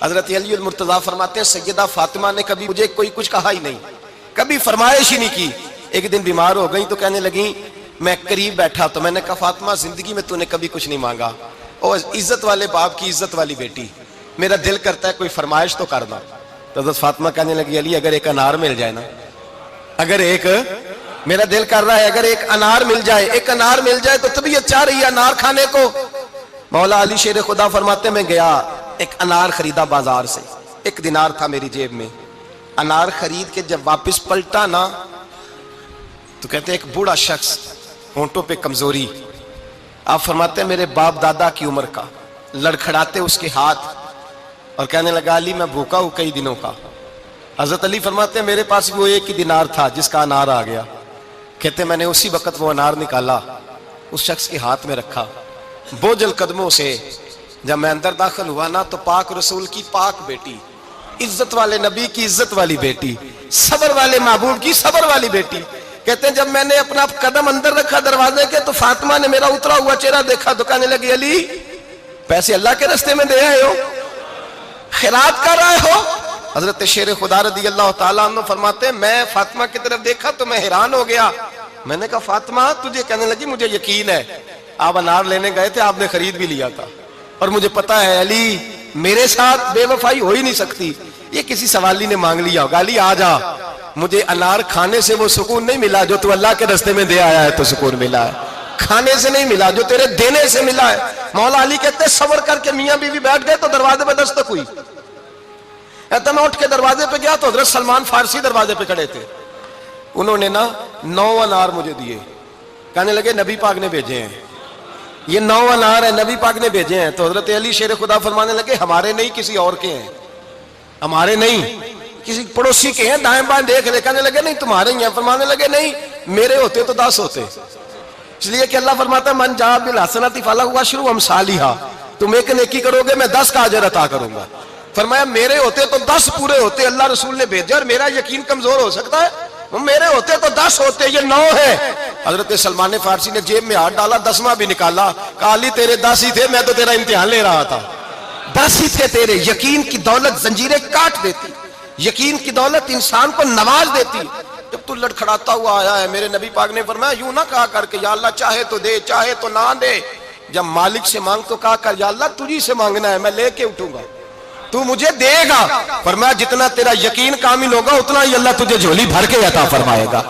حضرت علی المرتضیٰ فرماتے ہیں سیدہ فاطمہ نے کبھی مجھے کوئی کچھ کہا ہی نہیں، کبھی فرمائش ہی نہیں کی۔ ایک دن بیمار ہو گئی تو کہنے لگیں، میں قریب بیٹھا تو میں نے کہا فاطمہ زندگی میں تو نے کبھی کچھ نہیں مانگا، اور عزت والے باپ کی عزت والی بیٹی، میرا دل کرتا ہے کوئی فرمائش تو کر دو۔ تو حضرت فاطمہ کہنے لگی علی اگر ایک انار مل جائے نا، اگر ایک، میرا دل کر رہا ہے اگر ایک انار مل جائے، ایک انار مل جائے تو طبیعت چاہ رہی ہے انار کھانے کو۔ مولا علی شیر خدا فرماتے میں گیا، ایک انار خریدا بازار سے، 1 دینار تھا میری جیب میں، انار خرید کے جب واپس پلٹا نا تو کہتے ہیں ایک بوڑھا شخص، ہونٹوں پہ کمزوری، آپ فرماتے ہیں میرے باپ دادا کی عمر کا، لڑکھڑاتے اس کے ہاتھ اور کہنے لگا علی میں بھوکا ہوں کئی دنوں کا۔ حضرت علی فرماتے ہیں میرے پاس وہ 1 ہی دینار تھا جس کا انار آ گیا، کہتے ہیں میں نے اسی وقت وہ انار نکالا، اس شخص کے ہاتھ میں رکھا، بوجھل قدموں سے جب میں اندر داخل ہوا نا تو پاک رسول کی پاک بیٹی، عزت والے نبی کی عزت والی بیٹی، صبر والے محبوب کی صبر والی بیٹی، کہتے ہیں جب میں نے اپنا قدم اندر رکھا دروازے کے تو فاطمہ نے میرا اترا ہوا چہرہ دیکھا تو کہنے لگی علی پیسے اللہ کے راستے میں دے آئے ہو، خیرات کر رہے ہو۔ حضرت شیر خدا رضی اللہ تعالیٰ عنہ فرماتے ہیں میں فاطمہ کی طرف دیکھا تو میں حیران ہو گیا، میں نے کہا فاطمہ تجھے، کہنے لگی مجھے یقین ہے آپ انار لینے گئے تھے، آپ نے خرید بھی لیا تھا، اور مجھے پتا ہے علی میرے ساتھ بے وفائی ہو ہی نہیں سکتی، یہ کسی سوالی نے مانگ لیا ہوگا، علی آجا، مجھے انار کھانے سے وہ سکون نہیں ملا جو تو اللہ کے راستے میں دے آیا ہے تو سکون ملا ہے، کھانے سے نہیں ملا جو تیرے دینے سے ملا ہے۔ مولا علی کہتے ہیں صبر کر کے میاں بیوی بیٹھ گئے تو دروازے پہ دستک ہوئی، کہتا میں اٹھ کے دروازے پہ گیا تو حضرت سلمان فارسی دروازے پہ کھڑے تھے، انہوں نے نا 9 انار مجھے دیے، کہنے لگے نبی پاک نے بھیجے ہیں، یہ 9 انار ہے نبی پاک نے بھیجے ہیں۔ تو حضرت علی شیر خدا فرمانے لگے ہمارے نہیں کسی اور کے ہیں، ہمارے نہیں کسی پڑوسی کے ہیں، دائیں بائیں دیکھ لے، کہنے لگے نہیں تمہارے ہی ہیں، فرمانے لگے نہیں میرے ہوتے تو 10 ہوتے، اس لیے کہ اللہ فرماتا ہے من جاء بالحسنۃ فلہ عشر امثالھا، تم ایک نیکی کرو گے میں 10 کا اجر عطا کروں گا۔ فرمایا میرے ہوتے تو 10 پورے ہوتے، اللہ رسول نے بھیجا اور میرا یقین کمزور ہو سکتا ہے، میرے ہوتے تو 10 ہوتے، یہ 9 ہے۔ حضرت سلمان فارسی نے جیب میں ہاتھ ڈالا، 10واں بھی نکالا، کہا علی تیرے 10 ہی تھے، میں تو تیرا امتحان لے رہا تھا، 10 ہی تھے تیرے۔ یقین کی دولت زنجیریں کاٹ دیتی، یقین کی دولت انسان کو نواز دیتی۔ جب تو لڑکھڑاتا ہوا آیا ہے، میرے نبی پاک نے فرمایا یوں نہ کہا کر کے یا اللہ چاہے تو دے چاہے تو نہ دے، جب مالک سے مانگ تو کہا کر یا اللہ تجھی سے مانگنا ہے، میں لے کے اٹھوں گا، تو مجھے دے گا۔ فرمایا جتنا تیرا یقین کامل ہوگا اتنا ہی اللہ تجھے جھولی بھر کے عطا فرمائے گا۔